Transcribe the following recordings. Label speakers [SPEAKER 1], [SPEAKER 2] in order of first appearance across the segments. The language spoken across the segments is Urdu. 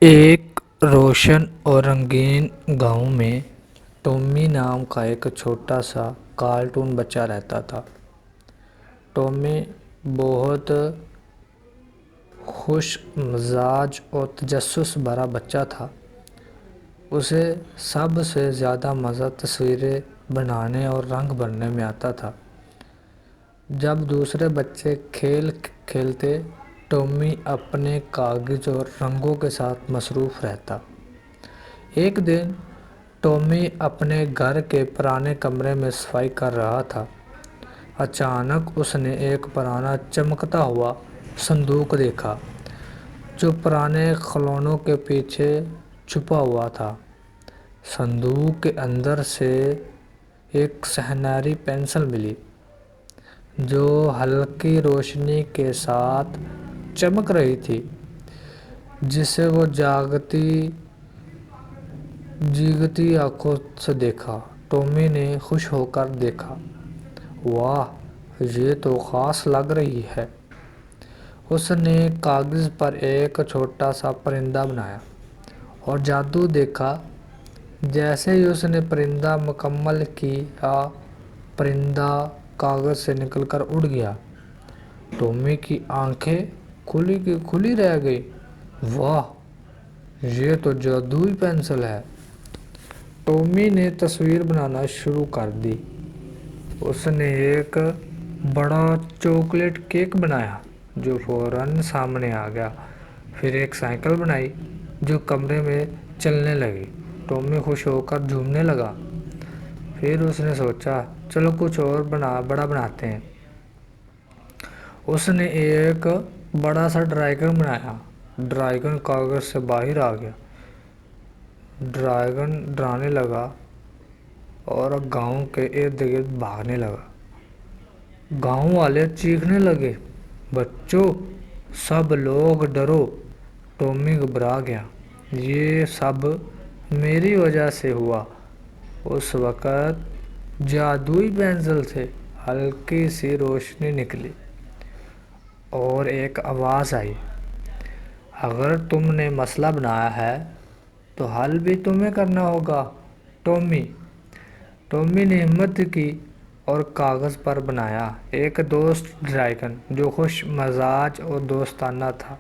[SPEAKER 1] ایک روشن اور رنگین گاؤں میں ٹامی نام کا ایک چھوٹا سا کارٹون بچہ رہتا تھا۔ ٹامی بہت خوش مزاج اور تجسس بھرا بچہ تھا۔ اسے سب سے زیادہ مزہ تصویریں بنانے اور رنگ بھرنے میں آتا تھا۔ جب دوسرے بچے کھیل کھیلتے، ٹامی اپنے کاغذ اور رنگوں کے ساتھ مصروف رہتا۔ ایک دن ٹامی اپنے گھر کے پرانے کمرے میں صفائی کر رہا تھا۔ اچانک اس نے ایک پرانا چمکتا ہوا صندوق دیکھا جو پرانے کھلونوں کے پیچھے چھپا ہوا تھا۔ صندوق کے اندر سے ایک سنہری پنسل ملی جو ہلکی روشنی کے ساتھ چمک رہی تھی، جسے وہ جاگتی آنکھوں سے دیکھا۔ ٹامی نے خوش ہو کر دیکھا، واہ، یہ تو خاص لگ رہی ہے۔ اس نے کاغذ پر ایک چھوٹا سا پرندہ بنایا اور جادو دیکھا۔ جیسے ہی اس نے پرندہ مکمل کیا، پرندہ کاغذ سے نکل کر اڑ گیا۔ ٹامی کی آنکھیں کھلی کی کھلی رہ گئیں۔ واہ، یہ تو جادوئی پنسل ہے۔ ٹامی نے تصویر بنانا شروع کر دی۔ اس نے ایک بڑا چاکلیٹ کیک بنایا جو فوراً سامنے آ گیا، پھر ایک سائیکل بنائی جو کمرے میں چلنے لگی۔ ٹامی خوش ہو کر جھومنے لگا۔ پھر اس نے سوچا، چلو کچھ اور بڑا بناتے ہیں۔ اس نے ایک بڑا سا ڈریگن بنایا۔ ڈریگن کاغذ سے باہر آ گیا۔ ڈریگن ڈرانے لگا اور گاؤں کے ارد گرد بھاگنے لگا۔ گاؤں والے چیخنے لگے، بچوں، سب لوگ ڈرو۔ ٹامی گھبرا گیا، یہ سب میری وجہ سے ہوا۔ اس وقت جادوئی پنسل سے ہلکی سی روشنی نکلی اور ایک آواز آئی، اگر تم نے مسئلہ بنایا ہے تو حل بھی تمہیں کرنا ہوگا، ٹامی۔ ٹامی نے ہمت کی اور کاغذ پر بنایا ایک دوست ڈریگن جو خوش مزاج اور دوستانہ تھا۔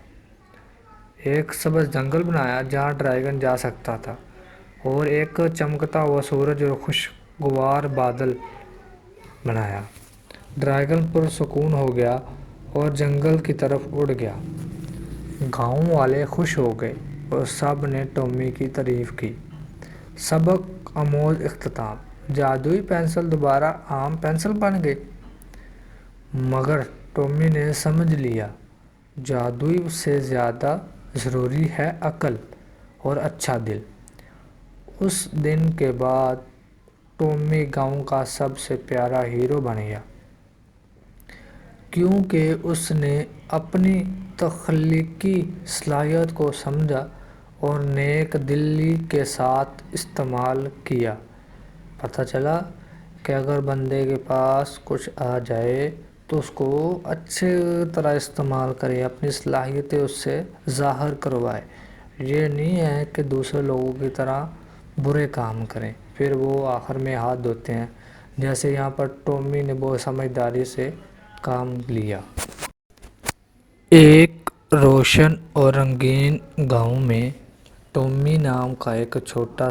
[SPEAKER 1] ایک سبز جنگل بنایا جہاں ڈریگن جا سکتا تھا، اور ایک چمکتا ہوا سورج اور خوشگوار بادل بنایا۔ ڈریگن پرسکون ہو گیا اور جنگل کی طرف اڑ گیا۔ گاؤں والے خوش ہو گئے اور سب نے ٹامی کی تعریف کی۔ سبق آموز اختتام: جادوئی پنسل دوبارہ عام پنسل بن گئی۔ مگر ٹامی نے سمجھ لیا، جادو سے زیادہ ضروری ہے عقل اور اچھا دل۔ اس دن کے بعد ٹامی گاؤں کا سب سے پیارا ہیرو بن گیا، کیونکہ اس نے اپنی تخلیقی صلاحیت کو سمجھا اور نیک دلی کے ساتھ استعمال کیا۔ پتہ چلا کہ اگر بندے کے پاس کچھ آ جائے تو اس کو اچھی طرح استعمال کرے، اپنی صلاحیتیں اس سے ظاہر کروائے۔ یہ نہیں ہے کہ دوسرے لوگوں کی طرح برے کام کریں، پھر وہ آخر میں ہاتھ دھوتے ہیں، جیسے یہاں پر ٹامی نے بہت سمجھداری سے کام لیا۔ ایک روشن اور رنگین گاؤں میں ٹامی نام کا ایک چھوٹا